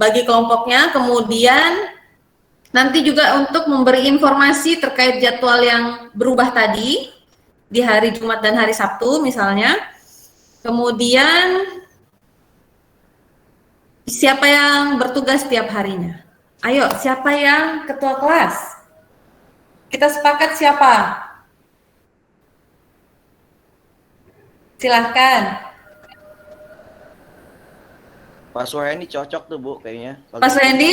bagi kelompoknya, kemudian nanti juga untuk memberi informasi terkait jadwal yang berubah tadi di hari Jumat dan hari Sabtu misalnya. Kemudian siapa yang bertugas setiap harinya? Ayo, siapa yang ketua kelas? Kita sepakat siapa? Silahkan. Pak Suhendi cocok tuh Bu kayaknya. Pak Suhendi?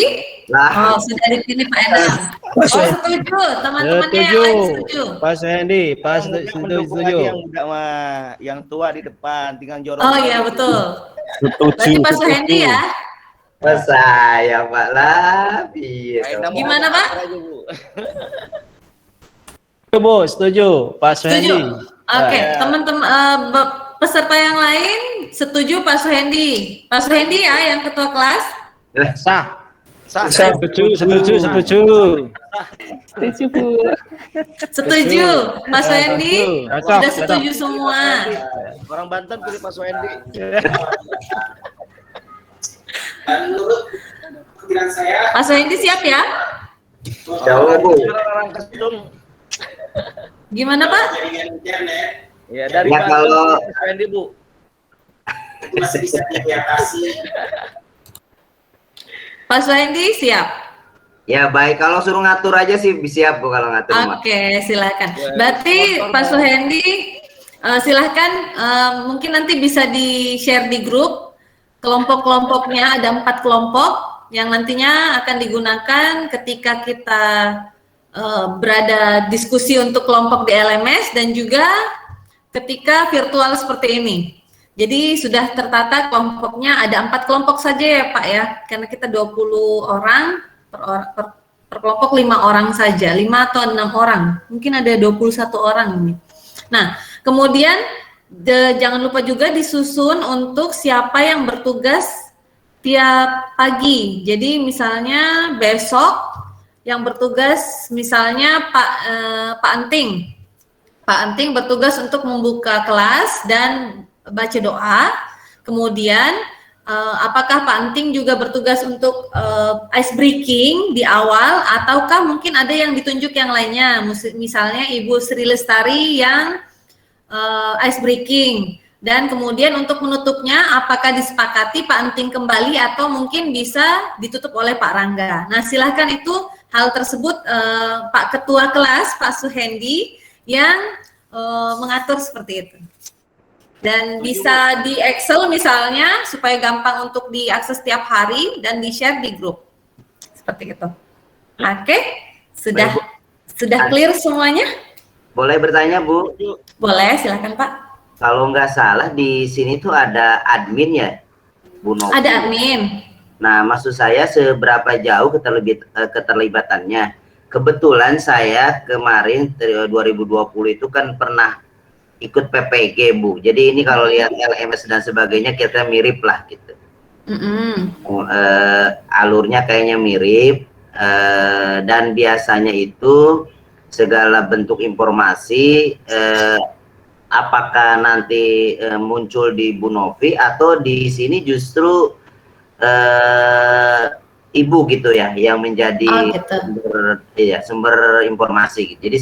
Lah. Oh, sudah dipilih Pak Endang. Oh, setuju. Teman-temannya yang lain setuju. Pak Suhendi, Pak Mendukung setuju. lagi yang muda mah, yang tua di depan, tinggal jorok. Oh iya betul. Berarti Pak Suhendi ya? Saya Pak lah. Gimana Pak? Bu, setuju. Pak Suhendi. Setuju. Oke, teman-teman peserta yang lain setuju Pak Suhendi. Pak Suhendi ya yang ketua kelas? Sah. Setuju. Setuju. Pak Suhendi sudah setuju semua. Orang Banten pilih Pak Suhendi. Pak Suhendi siap ya? Jauh Bu. Orang Kesung. Gimana Pak? Ya dari Ya, kalau Pak Suhendi Bu. Masih bisa diatasi. Pak Suhendi siap. Ya baik, kalau suruh ngatur aja sih siap Bu kalau ngatur. Oke, silakan. Berarti Pak Suhendi silahkan mungkin nanti bisa di-share di grup kelompok-kelompoknya, ada 4 kelompok yang nantinya akan digunakan ketika kita berada diskusi untuk kelompok di LMS dan juga ketika virtual seperti ini. Jadi sudah tertata kelompoknya, ada 4 kelompok saja ya Pak ya, karena kita 20 orang per kelompok 5 orang saja, 5 atau 6 orang, mungkin ada 21 orang ini. Nah, kemudian jangan lupa juga disusun untuk siapa yang bertugas tiap pagi. Jadi misalnya besok yang bertugas misalnya Pak Anting. Pak Anting bertugas untuk membuka kelas dan baca doa. Kemudian apakah Pak Anting juga bertugas untuk ice breaking di awal, ataukah mungkin ada yang ditunjuk yang lainnya, misalnya Ibu Sri Lestari yang ice breaking, dan kemudian untuk menutupnya apakah disepakati Pak Anting kembali atau mungkin bisa ditutup oleh Pak Rangga. Nah silahkan itu hal tersebut Pak Ketua Kelas Pak Suhendi yang mengatur seperti itu. Dan bisa di Excel misalnya supaya gampang untuk diakses tiap hari dan di-share di grup. Seperti itu. Oke, sudah clear semuanya? Boleh bertanya Bu? Boleh, silakan Pak. Kalau nggak salah di sini tuh ada admin ya, Bu Novi. Ada admin. Nah, maksud saya seberapa jauh keterlibatannya? Kebetulan saya kemarin 2020 itu kan pernah ikut PPG Bu. Jadi ini kalau lihat LMS dan sebagainya kita mirip lah gitu. Alurnya kayaknya mirip dan biasanya itu segala bentuk informasi apakah nanti muncul di Bu Novi atau di sini justru Ibu gitu ya yang menjadi sumber informasi. Jadi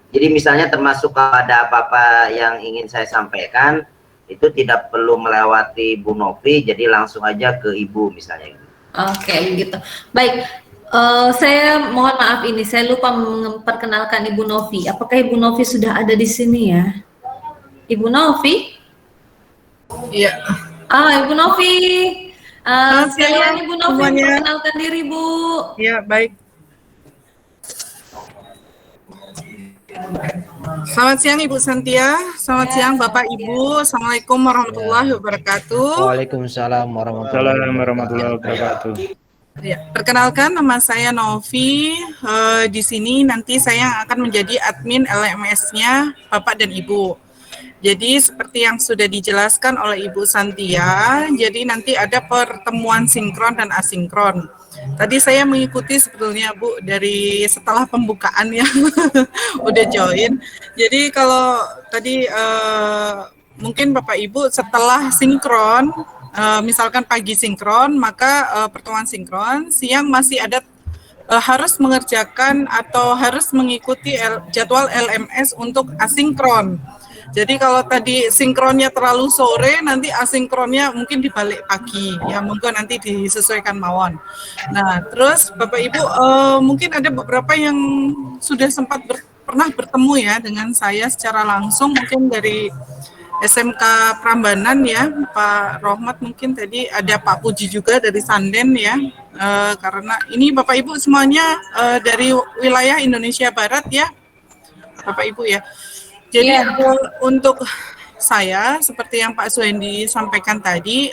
jadi misalnya termasuk kalau ada apa-apa yang ingin saya sampaikan itu tidak perlu melewati Bu Novi, jadi langsung aja ke Ibu misalnya. Oke, gitu. Baik, saya mohon maaf ini saya lupa memperkenalkan Ibu Novi. Apakah Ibu Novi sudah ada di sini ya? Ibu Novi? Iya. Ibu Novi. Sekalian Ibu Novi perkenalkan diri Bu. Iya, baik. Selamat siang Ibu Santia, selamat siang Bapak Ibu, Assalamualaikum warahmatullahi wabarakatuh. Waalaikumsalam warahmatullahi wabarakatuh. Ya, perkenalkan nama saya Novi. Di sini nanti saya akan menjadi admin LMS-nya Bapak dan Ibu. Jadi seperti yang sudah dijelaskan oleh Ibu Santia, jadi nanti ada pertemuan sinkron dan asinkron. Tadi saya mengikuti sebetulnya Bu dari setelah pembukaan ya, udah join. Jadi kalau tadi mungkin Bapak Ibu setelah sinkron misalkan pagi sinkron, maka pertemuan sinkron, siang masih ada harus mengerjakan atau harus mengikuti jadwal LMS untuk asinkron. Jadi kalau tadi sinkronnya terlalu sore, nanti asinkronnya mungkin dibalik pagi. Ya, monggo nanti disesuaikan mawon. Nah, terus Bapak Ibu mungkin ada beberapa yang sudah sempat pernah bertemu ya dengan saya secara langsung, mungkin dari SMK Prambanan ya, Pak Rohmat, mungkin tadi ada Pak Puji juga dari Sanden ya, karena ini Bapak Ibu semuanya dari wilayah Indonesia Barat ya, Bapak Ibu ya. Jadi untuk saya seperti yang Pak Suhendi sampaikan tadi,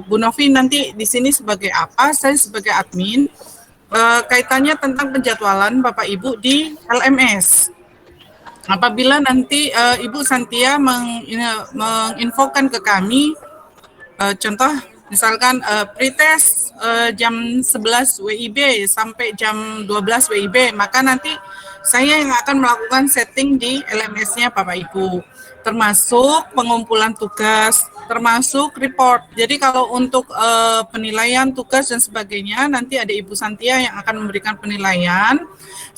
Bu Novi nanti di sini sebagai apa? Saya sebagai admin, kaitannya tentang penjadwalan Bapak Ibu di LMS. Apabila nanti Ibu Santia menginfokan ke kami, contoh misalkan pretest jam 11 WIB sampai jam 12 WIB, maka nanti saya yang akan melakukan setting di LMS-nya Bapak Ibu, termasuk pengumpulan tugas, termasuk report. Jadi kalau untuk penilaian tugas dan sebagainya, nanti ada Ibu Santia yang akan memberikan penilaian.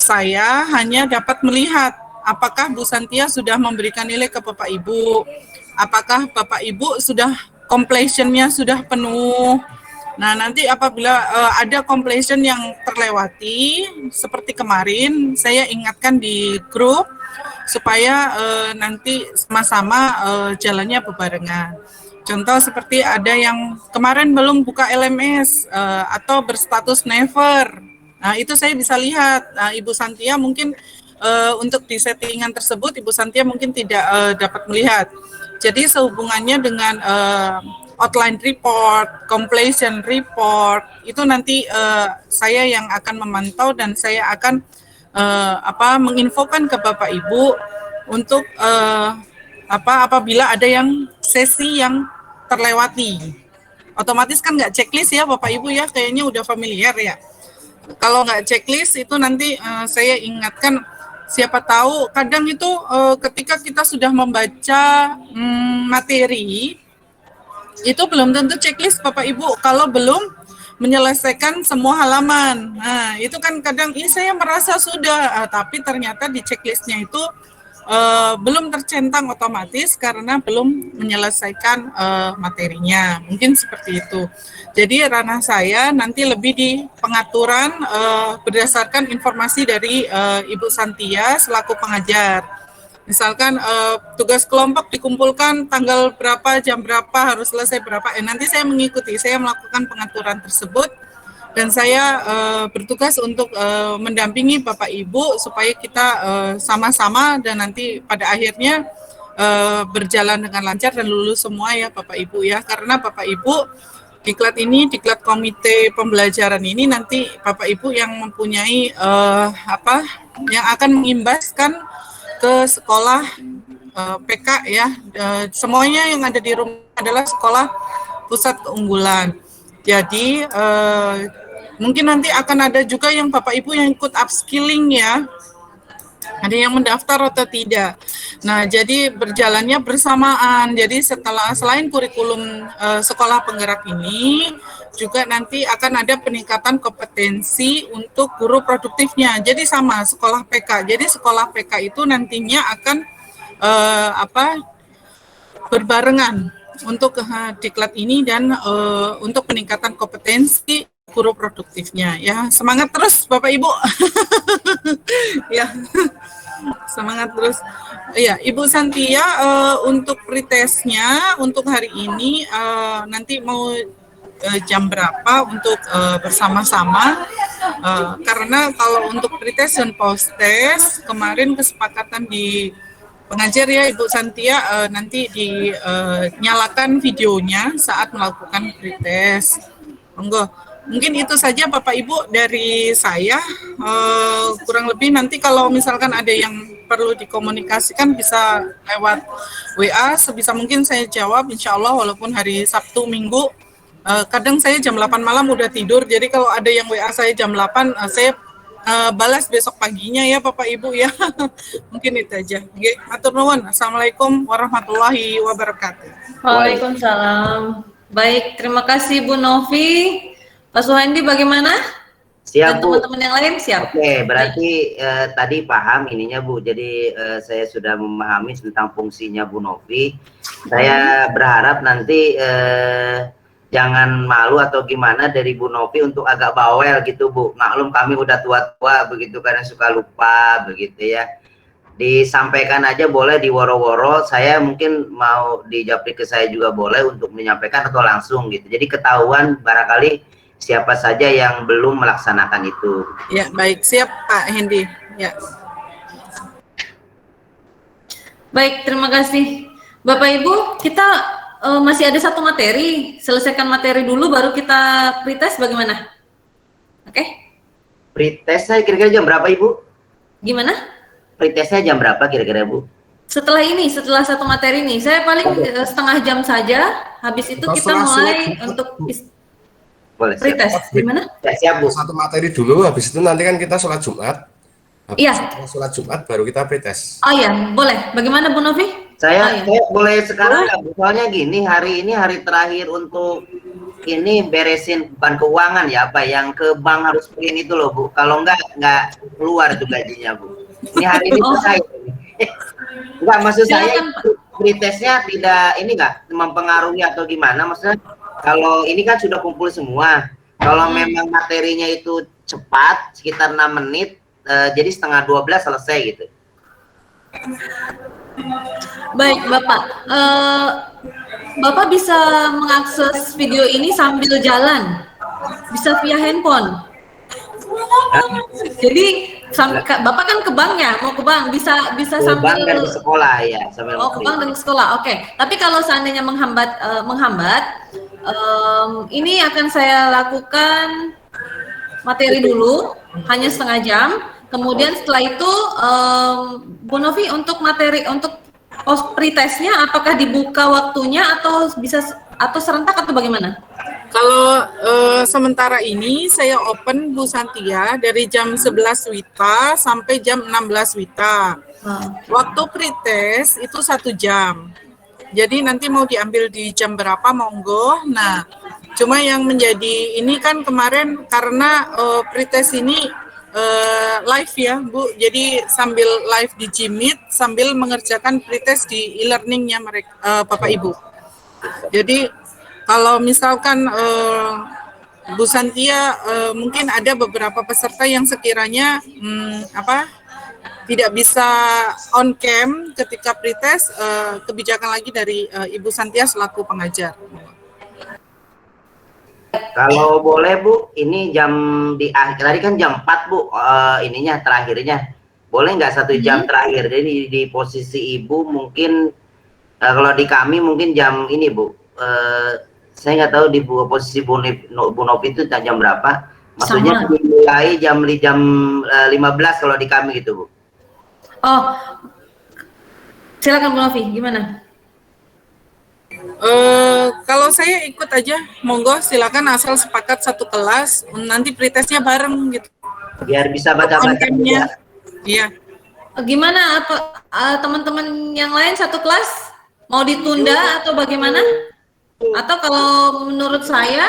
Saya hanya dapat melihat apakah Bu Santia sudah memberikan nilai ke Bapak Ibu, apakah Bapak Ibu sudah completion-nya sudah penuh. Nah, nanti apabila ada completion yang terlewati, seperti kemarin, saya ingatkan di grup supaya nanti sama-sama jalannya bebarengan. Contoh seperti ada yang kemarin belum buka LMS atau berstatus never. Nah, itu saya bisa lihat. Nah, Ibu Santia mungkin untuk di settingan tersebut, Ibu Santia mungkin tidak dapat melihat. Jadi sehubungannya dengan outline report, completion report, itu nanti saya yang akan memantau dan saya akan menginfokan ke Bapak Ibu untuk apabila ada yang sesi yang terlewati. Otomatis kan nggak checklist ya Bapak Ibu ya, kayaknya udah familiar ya. Kalau nggak checklist itu nanti saya ingatkan, siapa tahu kadang itu ketika kita sudah membaca materi, itu belum tentu checklist Bapak Ibu kalau belum menyelesaikan semua halaman. Nah, itu kan kadang ini saya merasa sudah, tapi ternyata di checklistnya itu belum tercentang otomatis karena belum menyelesaikan materinya. Mungkin seperti itu. Jadi ranah saya nanti lebih di pengaturan berdasarkan informasi dari Ibu Santia selaku pengajar. Misalkan tugas kelompok dikumpulkan tanggal berapa, jam berapa, harus selesai berapa. Nanti saya mengikuti, saya melakukan pengaturan tersebut dan saya bertugas untuk mendampingi Bapak Ibu supaya kita sama-sama dan nanti pada akhirnya berjalan dengan lancar dan lulus semua ya Bapak Ibu ya. Karena Bapak Ibu diklat ini, diklat komite pembelajaran ini nanti Bapak Ibu yang mempunyai yang akan mengimbaskan ke sekolah PK ya, semuanya yang ada di rumah adalah sekolah pusat keunggulan. Jadi mungkin nanti akan ada juga yang Bapak Ibu yang ikut upskilling ya, ada yang mendaftar atau tidak. Nah, jadi berjalannya bersamaan. Jadi selain kurikulum sekolah penggerak ini, juga nanti akan ada peningkatan kompetensi untuk guru produktifnya. Jadi sama sekolah PK. Jadi sekolah PK itu nantinya akan berbarengan untuk diklat ini dan untuk peningkatan kompetensi guru produktifnya. Ya, semangat terus Bapak Ibu. Ya. Semangat terus. Ya, Ibu Santia untuk pretestnya untuk hari ini nanti mau jam berapa untuk bersama-sama karena kalau untuk pretest dan post-test kemarin kesepakatan di pengajar ya Ibu Santia nanti dinyalakan videonya saat melakukan pretest. Monggo. Mungkin itu saja Bapak Ibu dari saya, kurang lebih nanti kalau misalkan ada yang perlu dikomunikasikan bisa lewat WA, sebisa mungkin saya jawab insya Allah walaupun hari Sabtu Minggu, kadang saya jam 8 malam udah tidur, jadi kalau ada yang WA saya jam 8, saya balas besok paginya ya Bapak Ibu ya, mungkin itu aja. Matur nuwun. Assalamualaikum warahmatullahi wabarakatuh. Waalaikumsalam. Baik, terima kasih Bu Novi. Pak Suhandi bagaimana? Siap, Dan Bu. teman-teman yang lain siap. Oke, berarti tadi paham ininya, Bu. Jadi saya sudah memahami tentang fungsinya Bu Novi. Saya berharap nanti jangan malu atau gimana dari Bu Novi untuk agak bawel gitu, Bu. Maklum kami udah tua-tua begitu, kadang suka lupa begitu ya. Disampaikan aja boleh, di woro-woro. Saya mungkin mau di japri ke saya juga boleh untuk menyampaikan atau langsung gitu. Jadi ketahuan barangkali siapa saja yang belum melaksanakan itu. Ya, baik. Siap, Pak Hendy. Ya. Baik, terima kasih. Bapak Ibu, kita masih ada satu materi. Selesaikan materi dulu baru kita pretest bagaimana? Oke? Pretestnya kira-kira jam berapa, Ibu? Gimana? Pretestnya jam berapa kira-kira, Bu? Setelah ini, setelah satu materi ini, saya paling setengah jam saja. Habis itu kita mulai untuk Boleh, siap. pretest. Gimana? Ya, siap, Bu. Satu materi dulu, habis itu nanti kan kita sholat Jumat. Habis Iya. setelah sholat Jumat baru kita pretest. Oh iya, boleh. Bagaimana Bu Novi? Saya Oh, iya. boleh sekarang nggak, Bu? Soalnya gini, hari ini hari terakhir untuk ini beresin bukan keuangan ya, apa yang ke bank harus print itu loh, Bu. Kalau nggak keluar itu gajinya, Bu. Ini hari ini selesai. Enggak, maksud saya Silakan, Pak. pretestnya tidak ini nggak mempengaruhi atau gimana? Maksudnya kalau ini kan sudah kumpul semua. Kalau memang materinya itu cepat, sekitar 6 menit, jadi setengah 12 selesai gitu. Baik, Bapak. Bapak bisa mengakses video ini sambil jalan. Bisa via handphone. Jadi Bapak kan ke bank ya, mau ke bank bisa Ke sambil bank dan ke sekolah ya, sambil ke bank dan ke sekolah. Oke. Tapi kalau seandainya menghambat ini akan saya lakukan materi dulu hanya setengah jam. Kemudian setelah itu Bu Novi untuk materi untuk pretestnya apakah dibuka waktunya atau bisa atau serentak atau bagaimana? Kalau sementara ini saya open Bu Santia dari jam 11 WITA sampai jam 16 WITA. Waktu pretest itu 1 jam. Jadi nanti mau diambil di jam berapa monggo. Nah, cuma yang menjadi ini kan kemarin karena pretest ini live ya Bu. Jadi sambil live di Jimit sambil mengerjakan pretest di e-learningnya mereka Bapak Ibu. Jadi kalau misalkan Bu Santia mungkin ada beberapa peserta yang sekiranya tidak bisa on cam ketika pretest, kebijakan lagi dari Ibu Santia selaku pengajar. Kalau boleh Bu, ini jam di akhir tadi kan jam 4 Bu, ininya terakhirnya. Boleh nggak 1 jam terakhir? Jadi di posisi Ibu mungkin kalau di kami mungkin jam ini Bu. Saya nggak tahu di posisi Bu Novi itu jam berapa. Maksudnya dimulai jam 15 kalau di kami gitu Bu. Oh, silakan Bu Novi, gimana? Kalau saya ikut aja, monggo silakan asal sepakat satu kelas, nanti pretestnya bareng gitu. Biar bisa baca-baca juga. Iya. Gimana teman-teman yang lain satu kelas mau ditunda atau bagaimana? Atau kalau menurut saya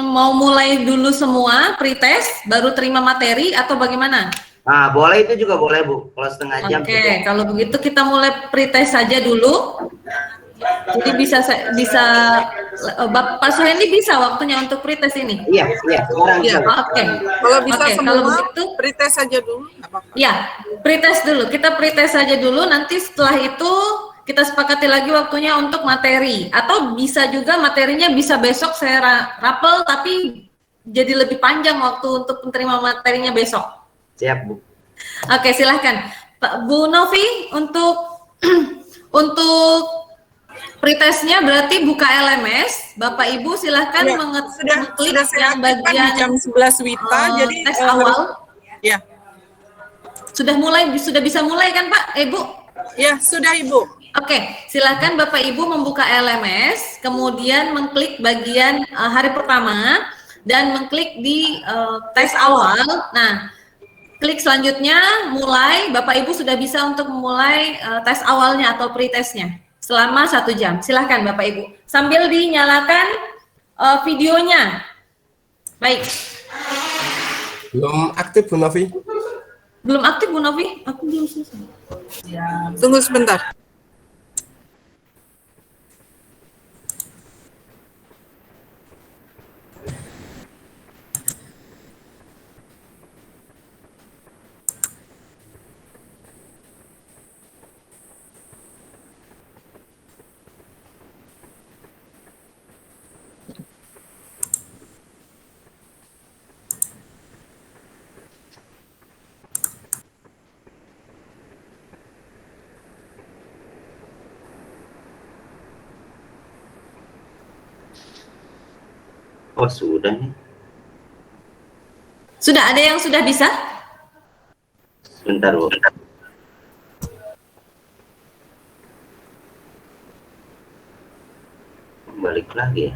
mau mulai dulu semua pretest baru terima materi atau bagaimana? Nah, boleh itu juga boleh Bu. Kalau setengah jam. Oke, kalau begitu kita mulai pretest saja dulu. Jadi bisa Pak Suhendi bisa waktunya untuk pretest ini? Iya, sekarang Iya. Oke. Kalau bisa semua, kalau begitu pretest saja dulu. ya, pretest dulu. Kita pretest saja dulu, nanti setelah itu kita sepakati lagi waktunya untuk materi. Atau bisa juga materinya bisa besok saya rapel, tapi jadi lebih panjang waktu untuk menerima materinya besok. Siap Bu. Oke, silahkan. Bu Novi, untuk pretestnya berarti buka LMS. Bapak Ibu silahkan Ya, mengeklik sudah saya yang bagian di jam 11 WITA, jadi tes awal. Ya. Sudah bisa mulai kan Pak? Ibu? Ya, sudah Ibu. Oke, silakan Bapak Ibu membuka LMS, kemudian mengklik bagian hari pertama dan mengklik di tes awal. Nah, klik selanjutnya mulai. Bapak Ibu sudah bisa untuk memulai tes awalnya atau pretestnya selama 1 jam. Silakan Bapak Ibu. sambil dinyalakan videonya. Baik. Belum aktif Bu Novi. Belum aktif Bu Novi? Aku belum selesai. Tunggu sebentar. Oh, sudah nih. Sudah ada yang sudah bisa? Sebentar, Bu. Balik lagi ya.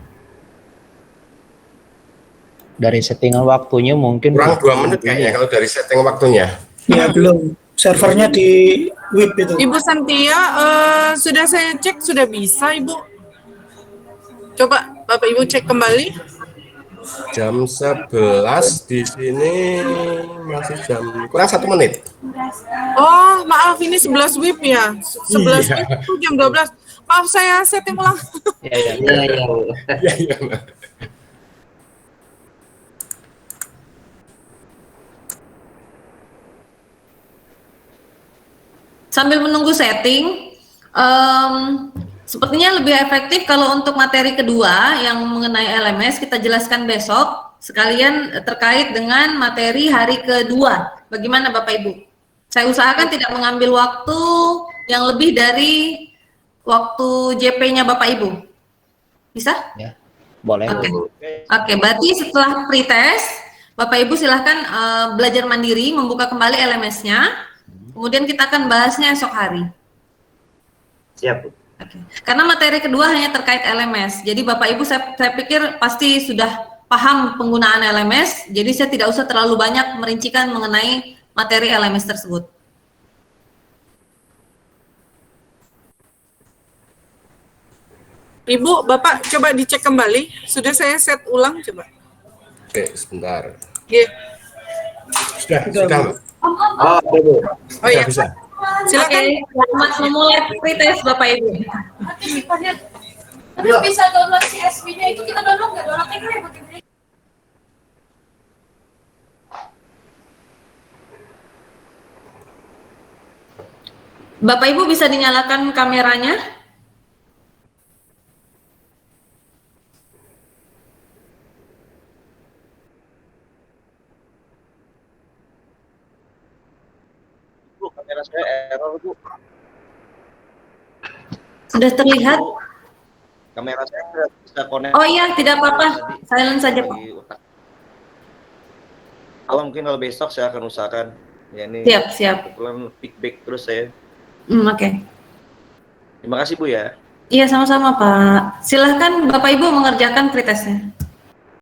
Dari settingan waktunya mungkin Kurang 2 menit kayaknya kalau dari setting waktunya. Ya belum. Servernya di web itu. Ibu Santia, sudah saya cek sudah bisa Ibu. Coba Bapak Ibu cek kembali. Jam 11 di sini masih kurang 1 menit. Oh, maaf ini 11 WIB ya. 11 Iya. WIB itu jam 12. Maaf saya setting ulang. Iya, iya. Iya, iya. Sambil menunggu setting, sepertinya lebih efektif kalau untuk materi kedua yang mengenai LMS kita jelaskan besok, sekalian terkait dengan materi hari kedua. Bagaimana Bapak Ibu? Saya usahakan tidak mengambil waktu yang lebih dari waktu JP-nya Bapak Ibu. Bisa? Ya, boleh. Oke. Oke, berarti setelah pretest, Bapak Ibu silahkan belajar mandiri, membuka kembali LMS-nya. Kemudian kita akan bahasnya esok hari. Siap, Bu. Oke. Karena materi kedua hanya terkait LMS. Jadi Bapak Ibu saya pikir pasti sudah paham penggunaan LMS. Jadi saya tidak usah terlalu banyak merincikan mengenai materi LMS tersebut. Ibu, Bapak coba dicek kembali. Sudah saya set ulang coba. Oke, sebentar. Iya. Sudah. Oh, oke, Bu. Oh iya. Bisa. Silakan. Oke, selamat memulai pretest Bapak Ibu. Tapi bisa download CSV-nya itu kita download nggak? Downloadnya kan ribet. Bapak Ibu bisa dinyalakan kameranya? Bu, kamera saya error, Bu. Sudah terlihat? Kamera saya tidak bisa connect. Oh iya, tidak apa-apa. Silent saja, Pak. Di otak. Kalau mungkin kalau besok saya akan usahakan. Ya ini. Siap. Kebetulan feedback terus saya. Oke. Terima kasih Bu ya. Iya, sama-sama Pak. Silahkan Bapak Ibu mengerjakan pretestnya.